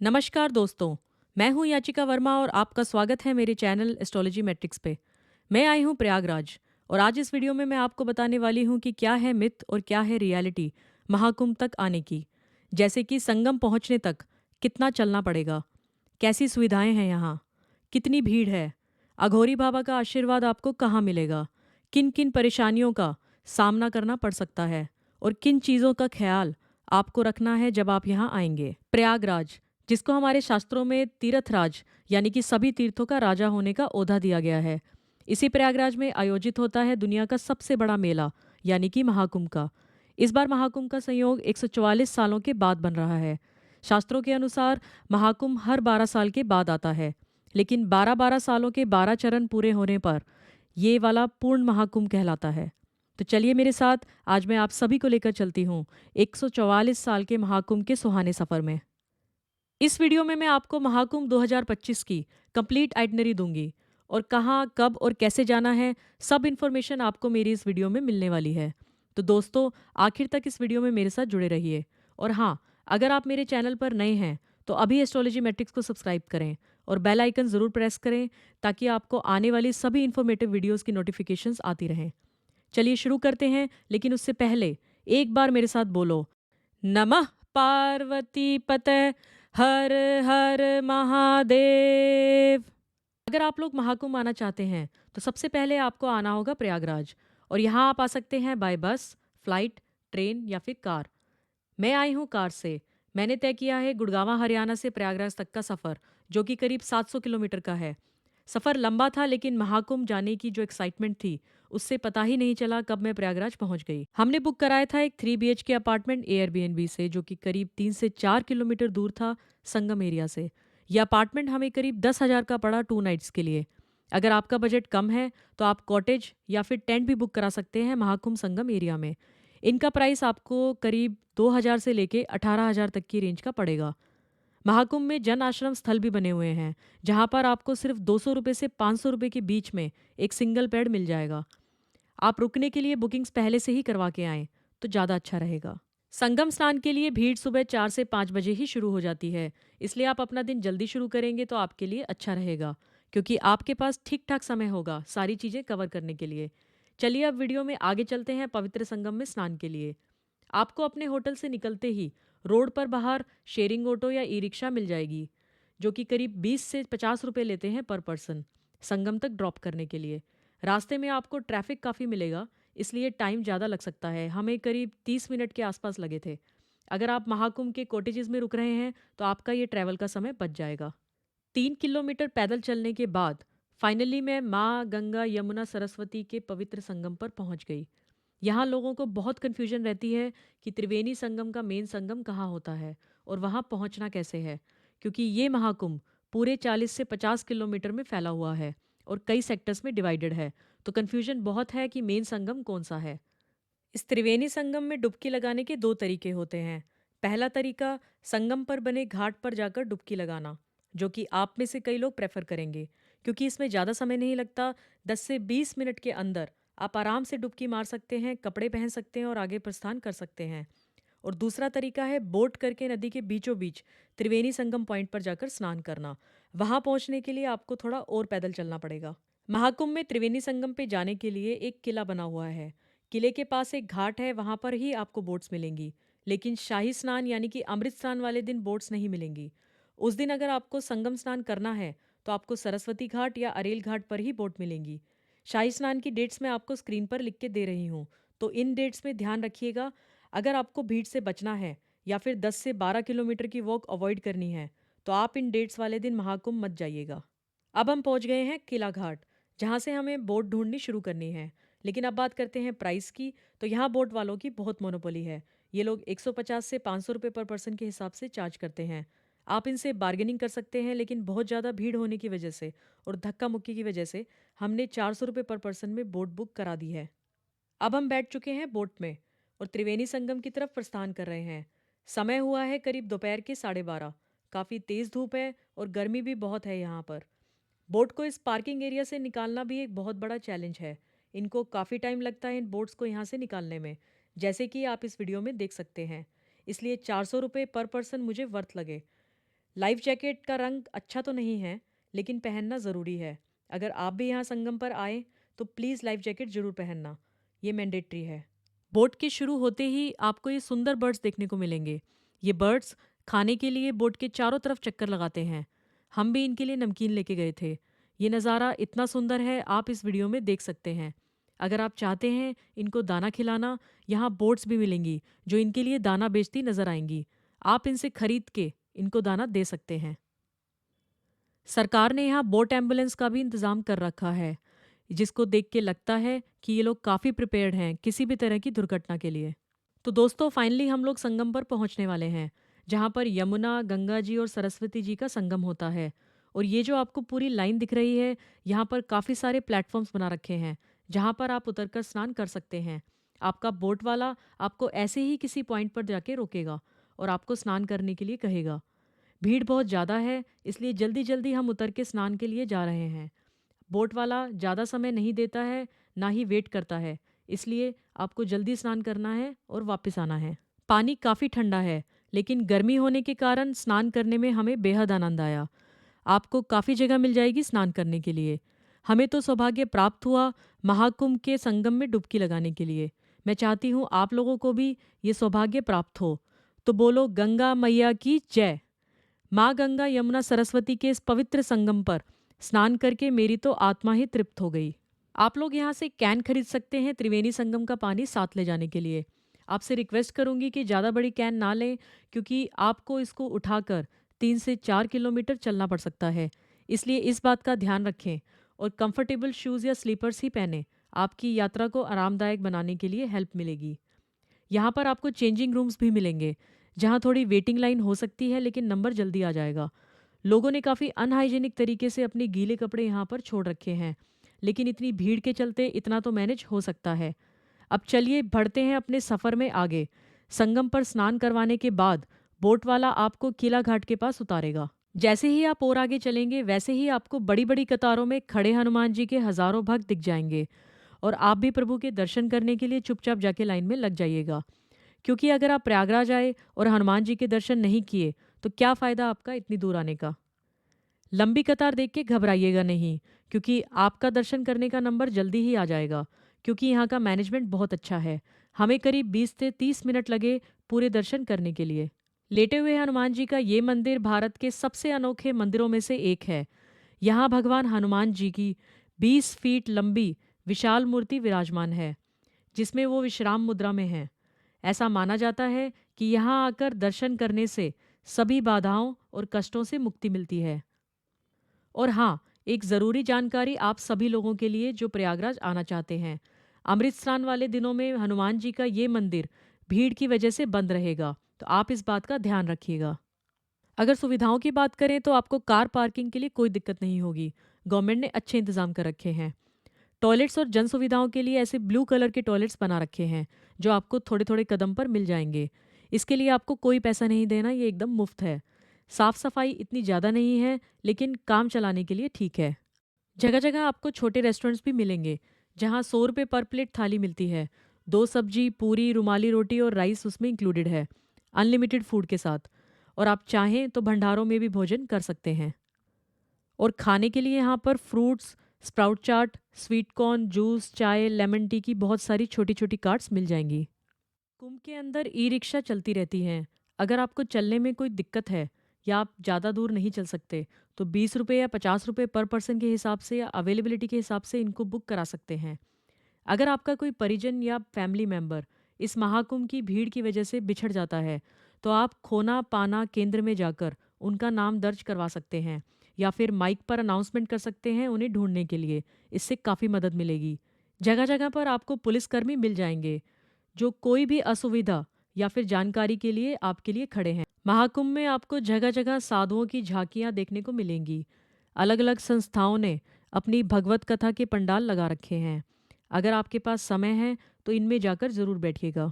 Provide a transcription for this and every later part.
नमस्कार दोस्तों, मैं हूं याचिका वर्मा और आपका स्वागत है मेरे चैनल एस्ट्रोलॉजी मैट्रिक्स पे। मैं आई हूं प्रयागराज और आज इस वीडियो में मैं आपको बताने वाली हूं कि क्या है मिथ और क्या है रियलिटी महाकुंभ तक आने की। जैसे कि संगम पहुंचने तक कितना चलना पड़ेगा, कैसी सुविधाएं हैं यहाँ, कितनी भीड़ है, अघोरी बाबा का आशीर्वाद आपको कहाँ मिलेगा, किन किन परेशानियों का सामना करना पड़ सकता है और किन चीज़ों का ख्याल आपको रखना है जब आप यहाँ आएंगे। प्रयागराज, जिसको हमारे शास्त्रों में तीर्थराज यानी कि सभी तीर्थों का राजा होने का ओहदा दिया गया है। इसी प्रयागराज में आयोजित होता है दुनिया का सबसे बड़ा मेला यानी कि महाकुंभ का। इस बार महाकुंभ का संयोग 144 सालों के बाद बन रहा है। शास्त्रों के अनुसार महाकुंभ हर 12 साल के बाद आता है, लेकिन 12-12 सालों के 12 चरण पूरे होने पर ये वाला पूर्ण महाकुंभ कहलाता है। तो चलिए मेरे साथ, आज मैं आप सभी को लेकर चलती हूँ 144 साल के महाकुंभ के सुहाने सफर में। इस वीडियो में मैं आपको महाकुंभ 2025 की कंप्लीट आइटनरी दूंगी और कहाँ, कब और कैसे जाना है, सब इन्फॉर्मेशन आपको मेरी इस वीडियो में मिलने वाली है। तो दोस्तों, आखिर तक इस वीडियो में मेरे साथ जुड़े रहिए। और हाँ, अगर आप मेरे चैनल पर नए हैं तो अभी एस्ट्रोलॉजी मैट्रिक्स को सब्सक्राइब करें और बेल आइकन ज़रूर प्रेस करें ताकि आपको आने वाली सभी इन्फॉर्मेटिव वीडियोज़ की नोटिफिकेशंस आती रहें। चलिए शुरू करते हैं, लेकिन उससे पहले एक बार मेरे साथ बोलो, नमः पार्वती पते हर हर महादेव। अगर आप लोग महाकुंभ आना चाहते हैं तो सबसे पहले आपको आना होगा प्रयागराज, और यहाँ आप आ सकते हैं बाय बस, फ्लाइट, ट्रेन या फिर कार। मैं आई हूँ कार से। मैंने तय किया है गुड़गांव हरियाणा से प्रयागराज तक का सफ़र, जो कि करीब 700 किलोमीटर का है। सफ़र लंबा था, लेकिन महाकुंभ जाने की जो एक्साइटमेंट थी उससे पता ही नहीं चला कब मैं प्रयागराज पहुंच गई। हमने बुक कराया था एक 3 BHK अपार्टमेंट एयरबीएनबी से, जो कि करीब 3 से 4 किलोमीटर दूर था संगम एरिया से। यह अपार्टमेंट हमें करीब 10,000 का पड़ा 2 नाइट्स के लिए। अगर आपका बजट कम है तो आप कॉटेज या फिर टेंट भी बुक करा सकते हैं महाकुंभ संगम एरिया में। इनका प्राइस आपको करीब 2,000 से लेके 18,000 तक की रेंज का पड़ेगा। महाकुंभ में जन आश्रम स्थल भी बने हुए हैं, जहां पर आपको सिर्फ 200 रुपये से 500 रुपये के बीच में एक सिंगल बेड मिल जाएगा। आप रुकने के लिए बुकिंग्स पहले से ही करवा के आएँ तो ज़्यादा अच्छा रहेगा। संगम स्नान के लिए भीड़ सुबह 4 से 5 बजे ही शुरू हो जाती है, इसलिए आप अपना दिन जल्दी शुरू करेंगे तो आपके लिए अच्छा रहेगा, क्योंकि आपके पास ठीक ठाक समय होगा सारी चीज़ें कवर करने के लिए। चलिए अब वीडियो में आगे चलते हैं पवित्र संगम में स्नान के लिए। आपको अपने होटल से निकलते ही रोड पर बाहर शेयरिंग ऑटो या ई रिक्शा मिल जाएगी, जो कि करीब 20 से 50 रुपये लेते हैं पर पर्सन संगम तक ड्रॉप करने के लिए। रास्ते में आपको ट्रैफिक काफ़ी मिलेगा, इसलिए टाइम ज़्यादा लग सकता है। हमें करीब 30 मिनट के आसपास लगे थे। अगर आप महाकुंभ के कॉटेजेस में रुक रहे हैं तो आपका ये ट्रैवल का समय बच जाएगा। 3 किलोमीटर पैदल चलने के बाद फाइनली मैं माँ गंगा यमुना सरस्वती के पवित्र संगम पर पहुंच गई। यहाँ लोगों को बहुत कन्फ्यूजन रहती है कि त्रिवेणी संगम का मेन संगम कहाँ होता है और वहाँ पहुँचना कैसे है, क्योंकि ये महाकुंभ पूरे 40 से 50 किलोमीटर में फैला हुआ है और कई सेक्टर्स में डिवाइडेड है, तो कन्फ्यूजन बहुत है कि मेन संगम कौन सा है। इस त्रिवेणी संगम में डुबकी लगाने के 2 तरीके होते हैं। पहला तरीका, संगम पर बने घाट पर जाकर डुबकी लगाना, जो कि आप में से कई लोग प्रेफर करेंगे, क्योंकि इसमें ज़्यादा समय नहीं लगता। 10 से 20 मिनट के अंदर आप आराम से डुबकी मार सकते हैं, कपड़े पहन सकते हैं और आगे प्रस्थान कर सकते हैं। और दूसरा तरीका है बोट करके नदी के बीचों बीच त्रिवेणी संगम पॉइंट पर जाकर स्नान करना। वहां पहुंचने के लिए आपको थोड़ा और पैदल चलना पड़ेगा। महाकुंभ में त्रिवेणी संगम पे जाने के लिए एक किला बना हुआ है। किले के पास एक घाट है, वहां पर ही आपको बोट्स मिलेंगी, लेकिन शाही स्नान यानी कि अमृत स्नान वाले दिन बोट्स नहीं मिलेंगी। उस दिन अगर आपको संगम स्नान करना है तो आपको सरस्वती घाट या अरेल घाट पर ही बोट मिलेंगी। शाही स्नान की डेट्स मैं आपको स्क्रीन पर लिख के दे रही हूँ, तो इन डेट्स में ध्यान रखिएगा। अगर आपको भीड़ से बचना है या फिर 10 से 12 किलोमीटर की वॉक अवॉइड करनी है तो आप इन डेट्स वाले दिन महाकुंभ मत जाइएगा। अब हम पहुंच गए हैं किला घाट, जहां से हमें बोट ढूंढनी शुरू करनी है। लेकिन अब बात करते हैं प्राइस की, तो यहाँ बोट वालों की बहुत मोनोपोली है। ये लोग 150 से 500 रुपये पर पर्सन के हिसाब से चार्ज करते हैं। आप इनसे बार्गेनिंग कर सकते हैं, लेकिन बहुत ज़्यादा भीड़ होने की वजह से और धक्का मुक्की की वजह से हमने 400 रुपये पर पर्सन में बोट बुक करा दी है। अब हम बैठ चुके हैं बोट में और त्रिवेणी संगम की तरफ प्रस्थान कर रहे हैं। समय हुआ है करीब दोपहर के 12:30। काफ़ी तेज़ धूप है और गर्मी भी बहुत है यहाँ पर। बोट को इस पार्किंग एरिया से निकालना भी एक बहुत बड़ा चैलेंज है। इनको काफ़ी टाइम लगता है इन बोट्स को यहाँ से निकालने में, जैसे कि आप इस वीडियो में देख सकते हैं। इसलिए 400 रुपये पर पर्सन मुझे वर्थ लगे। लाइफ जैकेट का रंग अच्छा तो नहीं है, लेकिन पहनना ज़रूरी है। अगर आप भी यहाँ संगम पर आए तो प्लीज़ लाइफ जैकेट ज़रूर पहनना, ये मैंडेटरी है। बोट के शुरू होते ही आपको ये सुंदर बर्ड्स देखने को मिलेंगे। ये बर्ड्स खाने के लिए बोट के चारों तरफ चक्कर लगाते हैं। हम भी इनके लिए नमकीन लेके गए थे। ये नज़ारा इतना सुंदर है, आप इस वीडियो में देख सकते हैं। अगर आप चाहते हैं इनको दाना खिलाना, यहाँ बोट्स भी मिलेंगी जो इनके लिए दाना बेचती नजर आएंगी। आप इनसे खरीद के इनको दाना दे सकते हैं। सरकार ने यहाँ बोट एम्बुलेंस का भी इंतज़ाम कर रखा है, जिसको देख के लगता है कि ये लोग काफ़ी प्रिपेयर्ड हैं किसी भी तरह की दुर्घटना के लिए। तो दोस्तों, फाइनली हम लोग संगम पर पहुंचने वाले हैं, जहां पर यमुना, गंगा जी और सरस्वती जी का संगम होता है। और ये जो आपको पूरी लाइन दिख रही है, यहाँ पर काफ़ी सारे प्लेटफॉर्म्स बना रखे हैं जहां पर आप उतरकर स्नान कर सकते हैं। आपका बोट वाला आपको ऐसे ही किसी पॉइंट पर जाके रोकेगा और आपको स्नान करने के लिए कहेगा। भीड़ बहुत ज़्यादा है, इसलिए जल्दी जल्दी हम उतर के स्नान के लिए जा रहे हैं। बोट वाला ज़्यादा समय नहीं देता है, ना ही वेट करता है, इसलिए आपको जल्दी स्नान करना है और वापस आना है। पानी काफ़ी ठंडा है, लेकिन गर्मी होने के कारण स्नान करने में हमें बेहद आनंद आया। आपको काफ़ी जगह मिल जाएगी स्नान करने के लिए। हमें तो सौभाग्य प्राप्त हुआ महाकुंभ के संगम में डुबकी लगाने के लिए। मैं चाहती हूँ आप लोगों को भी ये सौभाग्य प्राप्त हो। तो बोलो गंगा मैया की जय। माँ गंगा यमुना सरस्वती के इस पवित्र संगम पर स्नान करके मेरी तो आत्मा ही तृप्त हो गई। आप लोग यहाँ से कैन खरीद सकते हैं त्रिवेणी संगम का पानी साथ ले जाने के लिए। आपसे रिक्वेस्ट करूंगी कि ज़्यादा बड़ी कैन ना लें, क्योंकि आपको इसको उठाकर 3 से 4 किलोमीटर चलना पड़ सकता है। इसलिए इस बात का ध्यान रखें और कंफर्टेबल शूज़ या स्लीपर्स ही पहनें। आपकी यात्रा को आरामदायक बनाने के लिए हेल्प मिलेगी। यहाँ पर आपको चेंजिंग रूम्स भी मिलेंगे, जहाँ थोड़ी वेटिंग लाइन हो सकती है, लेकिन नंबर जल्दी आ जाएगा। लोगों ने काफ़ी अनहाइजीनिक तरीके से अपने गीले कपड़े यहाँ पर छोड़ रखे हैं, लेकिन इतनी भीड़ के चलते इतना तो मैनेज हो सकता है। अब चलिए बढ़ते हैं अपने सफ़र में आगे। संगम पर स्नान करवाने के बाद बोट वाला आपको किला घाट के पास उतारेगा। जैसे ही आप और आगे चलेंगे, वैसे ही आपको बड़ी बड़ी कतारों में खड़े हनुमान जी के हज़ारों भक्त दिख जाएंगे। और आप भी प्रभु के दर्शन करने के लिए चुपचाप जाके लाइन में लग जाइएगा, क्योंकि अगर आप प्रयागराज आए और हनुमान जी के दर्शन नहीं किए तो क्या फ़ायदा आपका इतनी दूर आने का। लंबी कतार देख के घबराइएगा नहीं, क्योंकि आपका दर्शन करने का नंबर जल्दी ही आ जाएगा, क्योंकि यहाँ का मैनेजमेंट बहुत अच्छा है। हमें करीब 20 से 30 मिनट लगे पूरे दर्शन करने के लिए। लेटे हुए हनुमान जी का ये मंदिर भारत के सबसे अनोखे मंदिरों में से एक है। यहाँ भगवान हनुमान जी की 20 फीट लंबी विशाल मूर्ति विराजमान है, जिसमें वो विश्राम मुद्रा में हैं। ऐसा माना जाता है कि यहाँ आकर दर्शन करने से सभी बाधाओं और कष्टों से मुक्ति मिलती है। और हाँ, एक ज़रूरी जानकारी आप सभी लोगों के लिए जो प्रयागराज आना चाहते हैं। अमृत स्नान वाले दिनों में हनुमान जी का ये मंदिर भीड़ की वजह से बंद रहेगा, तो आप इस बात का ध्यान रखिएगा। अगर सुविधाओं की बात करें तो आपको कार पार्किंग के लिए कोई दिक्कत नहीं होगी। गवर्नमेंट ने अच्छे इंतजाम कर रखे हैं। टॉयलेट्स और जन सुविधाओं के लिए ऐसे ब्लू कलर के टॉयलेट्स बना रखे हैं, जो आपको थोड़े थोड़े कदम पर मिल जाएंगे। इसके लिए आपको कोई पैसा नहीं देना, ये एकदम मुफ्त है। साफ सफाई इतनी ज़्यादा नहीं है, लेकिन काम चलाने के लिए ठीक है। जगह जगह आपको छोटे रेस्टोरेंट्स भी मिलेंगे, जहाँ 100 रुपये पर प्लेट थाली मिलती है। 2 सब्जी, पूरी, रुमाली रोटी और राइस उसमें इंक्लूडेड है, अनलिमिटेड फूड के साथ। और आप चाहें तो भंडारों में भी भोजन कर सकते हैं। और खाने के लिए यहाँ पर फ्रूट्स, स्प्राउट चाट, स्वीट कॉर्न, जूस, चाय, लेमन टी की बहुत सारी छोटी छोटी कार्ट्स मिल जाएंगी। कुंभ के अंदर ई रिक्शा चलती रहती हैं। अगर आपको चलने में कोई दिक्कत है या आप ज़्यादा दूर नहीं चल सकते, तो 20 रुपये या 50 रुपये पर पर्सन के हिसाब से या अवेलेबिलिटी के हिसाब से इनको बुक करा सकते हैं। अगर आपका कोई परिजन या फैमिली मेम्बर इस महाकुंभ की भीड़ की वजह से बिछड़ जाता है, तो आप खोना पाना केंद्र में जाकर उनका नाम दर्ज करवा सकते हैं, या फिर माइक पर अनाउंसमेंट कर सकते हैं उन्हें ढूंढने के लिए। इससे काफ़ी मदद मिलेगी। जगह जगह पर आपको पुलिसकर्मी मिल जाएंगे, जो कोई भी असुविधा या फिर जानकारी के लिए आपके लिए खड़े हैं। महाकुंभ में आपको जगह जगह साधुओं की झांकियां देखने को मिलेंगी। अलग अलग संस्थाओं ने अपनी भगवत कथा के पंडाल लगा रखे हैं। अगर आपके पास समय है तो इनमें जाकर ज़रूर बैठिएगा।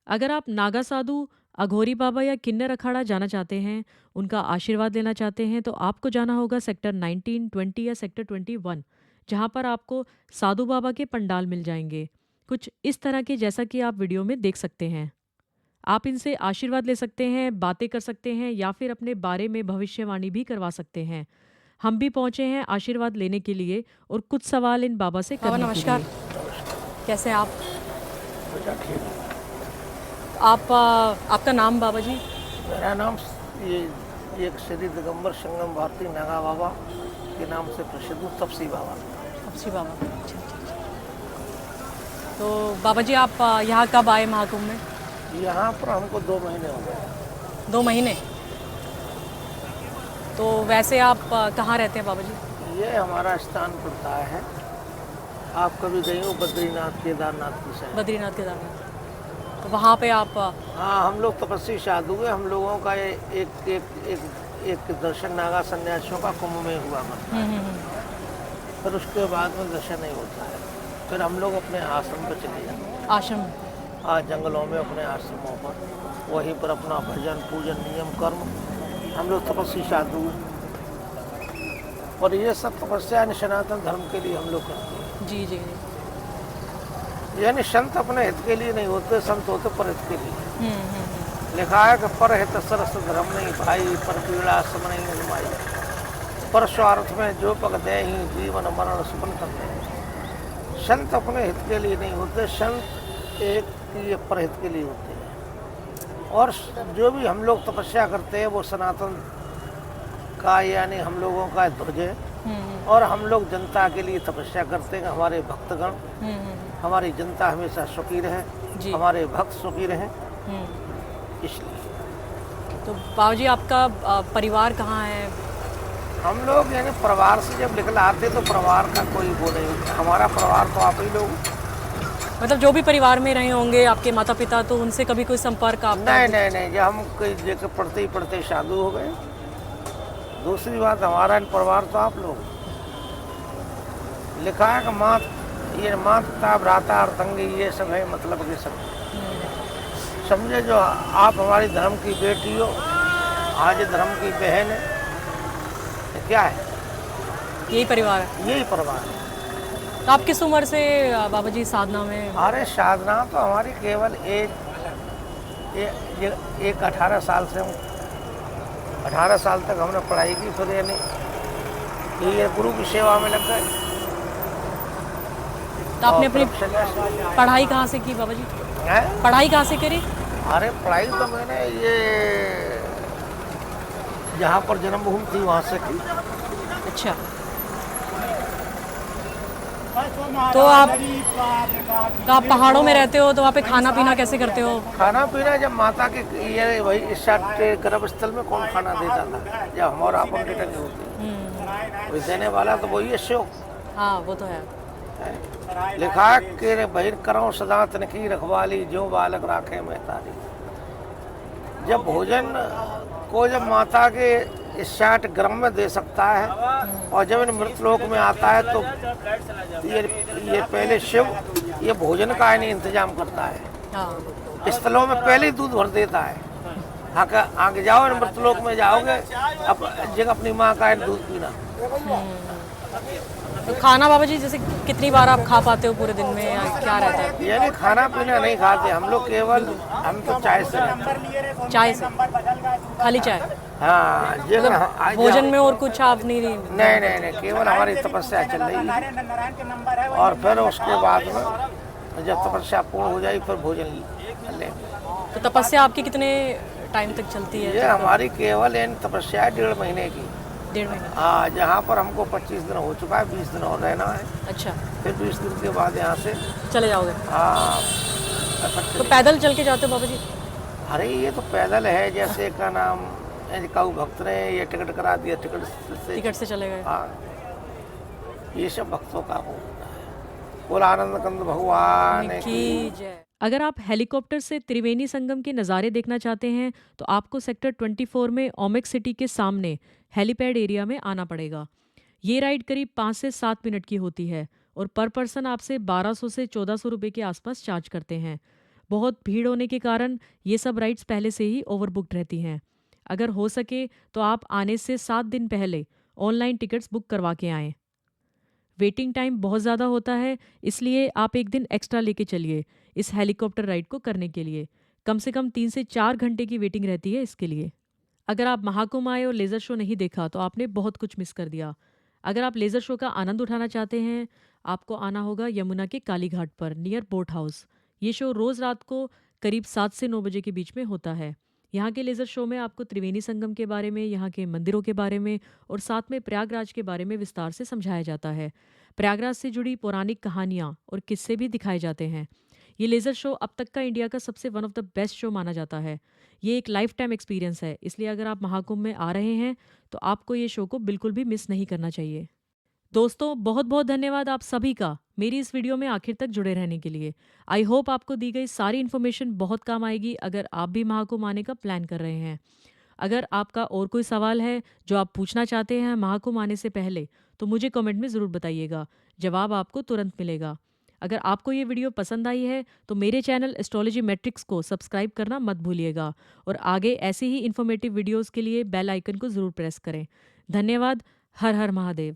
अगर आप नागा साधु, अघोरी बाबा या किन्नर अखाड़ा जाना चाहते हैं, उनका आशीर्वाद लेना चाहते हैं, तो आपको जाना होगा सेक्टर 19, 20 या सेक्टर 21, जहाँ पर आपको साधु बाबा के पंडाल मिल जाएंगे, कुछ इस तरह के जैसा कि आप वीडियो में देख सकते हैं। आप इनसे आशीर्वाद ले सकते हैं, बातें कर सकते हैं या फिर अपने बारे में भविष्यवाणी भी करवा सकते हैं। हम भी पहुंचे हैं आशीर्वाद लेने के लिए और कुछ सवाल इन बाबा से बाबा करने के नमस्कार। लिए। कैसे हैं आप? बेटा ठीक। आपका नाम बाबा जी? मेरा नाम ये एक श्री दिगंबर संगम भारती नागा बाबा के नाम से प्रसिद्ध हूँ, तपसी बाबा। तपसी बाबा। अच्छा अच्छा अच्छा। तो बाबा जी आप यहाँ कब आए महाकुंभ में? यहाँ पर हमको 2 महीने हो गए। 2 महीने। तो वैसे आप कहाँ रहते हैं बाबा जी? ये हमारा स्थान पड़ता है, आप कभी गए हो बद्रीनाथ केदारनाथ की साइड? बद्रीनाथ केदारनाथ। तो वहाँ पे आप हाँ, हम लोग तपस्वी साधु हैं। हम लोगों का ये एक दर्शन नागा सन्यासियों का कुंभ में हुआ करता है। फिर उसके बाद में दर्शन नहीं होता है। फिर हम लोग अपने आश्रम पर चले जाते हैं। आश्रम। जंगलों में अपने आश्रमों पर, वहीं पर अपना भजन पूजन नियम कर्म, हम लोग तपस्वी साधु हैं। और ये सब तपस्या सनातन धर्म के लिए हम लोग करते हैं। जी जी जी। यानी संत अपने हित के लिए नहीं होते, संत होते पर हित के लिए। लिखा है कि पर हित सरस धर्म नहीं भाई, पर पीड़ा सम नहीं अजमाई, पर स्वार्थ में जो पग दे ही जीवन मरण सुपन करते हैं। संत अपने हित के लिए नहीं होते, संत एक ये परहित के लिए होते हैं। और जो भी हम लोग तपस्या करते हैं वो सनातन का यानी हम लोगों का ध्वज है। और हम लोग जनता के लिए तपस्या करते हैं। हमारे भक्तगण, हमारी जनता हमेशा सुखी रहे, हमारे भक्त सुखी रहे, इसलिए। तो बाबा जी आपका परिवार कहाँ है? हम लोग यानी परिवार से जब निकल आते तो परिवार का कोई वो नहीं, हमारा परिवार तो आप ही लोग। मतलब जो भी परिवार में रहे होंगे आपके माता पिता, तो उनसे कभी कोई संपर्क आप? नहीं, जब हम कई जगह पढ़ते ही पढ़ते साधु हो गए। दूसरी बात, हमारा परिवार तो आप लोग। लिखा है कि ये माँ पिता भ्राता और तंगी ये सब है मतलब के सब। समझे, जो आप हमारी धर्म की बेटी हो, आज धर्म की बहन है, तो क्या है? यही परिवार है। यही परिवार है। तो आप किस उम्र से बाबा जी साधना में? अरे साधना तो हमारी केवल एक 18 साल से हूँ। 18 साल तक हमने पढ़ाई की, फिर यानी ये गुरु की सेवा में लग गए। तो आपने अपनी पढ़ाई कहाँ से की बाबा जी? पढ़ाई कहाँ से करी? अरे पढ़ाई तो मैंने ये जहाँ पर जन्मभूमि थी वहाँ से की। अच्छा। तो आप पहाड़ों में रहते हो, तो वहाँ पे खाना पीना कैसे करते हो? खाना पीना जब माता के ये वही इस गर्भ स्थल में कौन खाना देता था जब हमारा अपन की टंगी होती, देने वाला तो वही है शिव। हाँ वो तो है। लिखा के बहिर करो सदा तन की रखवाली, जो बालक राखे महतारी। जब भोजन को जब माता के इस 60 ग्राम में दे सकता है, और जब इन मृतलोक में आता है तो ये पहले शिव ये भोजन का नहीं इंतजाम करता है। हाँ। स्थलों में पहले ही दूध भर देता है। आगे जाओ, इन मृतलोक में जाओगे, जगह अपनी माँ का दूध पीना। तो खाना बाबा जी जैसे कितनी बार आप खा पाते हो पूरे दिन में, या क्या रहता है? यानी खाना पीना नहीं खाते हम लोग, केवल हम तो चाय से रहते हैं। चाय से? खाली चाय? हाँ, मतलब भोजन में और कुछ आप नहीं? नहीं, केवल हमारी तपस्या चल रही है। और फिर उसके बाद में जब तपस्या पूर्ण हो जाए फिर भोजन लेंगे। तो तपस्या आपकी कितने टाइम तक चलती है? ये हमारी केवल इन तपस्या 1.5 महीने की। 1.5 महीने? हाँ, जहाँ पर हमको 25 दिन हो चुका है, 20 दिन और रहना है। अच्छा। फिर 20 दिन के बाद यहाँ से चले जाओगे? हाँ। तो पैदल चल के जाते हो बाबा जी? अरे ये तो पैदल है, जैसे का नाम काऊ भक्त ने ये टिकट करा दिया, टिकट से चले गए। हाँ, ये सब भक्तों का वो होता है। बोल आनंद कंद भगवान की जय। अगर आप हेलीकॉप्टर से त्रिवेणी संगम के नज़ारे देखना चाहते हैं तो आपको सेक्टर 24 में ओमेक सिटी के सामने हेलीपैड एरिया में आना पड़ेगा। ये राइड करीब 5 से 7 मिनट की होती है और पर पर्सन आपसे 1200 से 1400 रुपये के आसपास चार्ज करते हैं। बहुत भीड़ होने के कारण ये सब राइड्स पहले से ही ओवरबुकड रहती हैं। अगर हो सके तो आप आने से 7 दिन पहले ऑनलाइन टिकट्स बुक करवा के आएँ। वेटिंग टाइम बहुत ज़्यादा होता है, इसलिए आप एक दिन एक्स्ट्रा लेके चलिए इस हेलीकॉप्टर राइड को करने के लिए। कम से कम 3 से 4 घंटे की वेटिंग रहती है इसके लिए। अगर आप महाकुंभ आए और लेज़र शो नहीं देखा तो आपने बहुत कुछ मिस कर दिया। अगर आप लेज़र शो का आनंद उठाना चाहते हैं, आपको आना होगा यमुना के काली घाट पर नियर बोट हाउस। ये शो रोज़ रात को करीब 7 से 9 बजे के बीच में होता है। यहाँ के लेज़र शो में आपको त्रिवेणी संगम के बारे में, यहाँ के मंदिरों के बारे में और साथ में प्रयागराज के बारे में विस्तार से समझाया जाता है। प्रयागराज से जुड़ी पौराणिक कहानियाँ और किस्से भी दिखाए जाते हैं। ये लेज़र शो अब तक का इंडिया का सबसे one of the best show माना जाता है। ये एक लाइफ टाइम एक्सपीरियंस है, इसलिए अगर आप महाकुंभ में आ रहे हैं तो आपको ये शो को बिल्कुल भी मिस नहीं करना चाहिए। दोस्तों, बहुत बहुत धन्यवाद आप सभी का मेरी इस वीडियो में आखिर तक जुड़े रहने के लिए। आई होप आपको दी गई सारी इन्फॉर्मेशन बहुत काम आएगी अगर आप भी महाकुंभ आने का प्लान कर रहे हैं। अगर आपका और कोई सवाल है जो आप पूछना चाहते हैं महाकुंभ आने से पहले, तो मुझे कमेंट में ज़रूर बताइएगा, जवाब आपको तुरंत मिलेगा। अगर आपको ये वीडियो पसंद आई है तो मेरे चैनल एस्ट्रोलॉजी मैट्रिक्स को सब्सक्राइब करना मत भूलिएगा और आगे ऐसी ही इन्फॉर्मेटिव वीडियोज़ के लिए बेल आइकन को ज़रूर प्रेस करें। धन्यवाद। हर हर महादेव।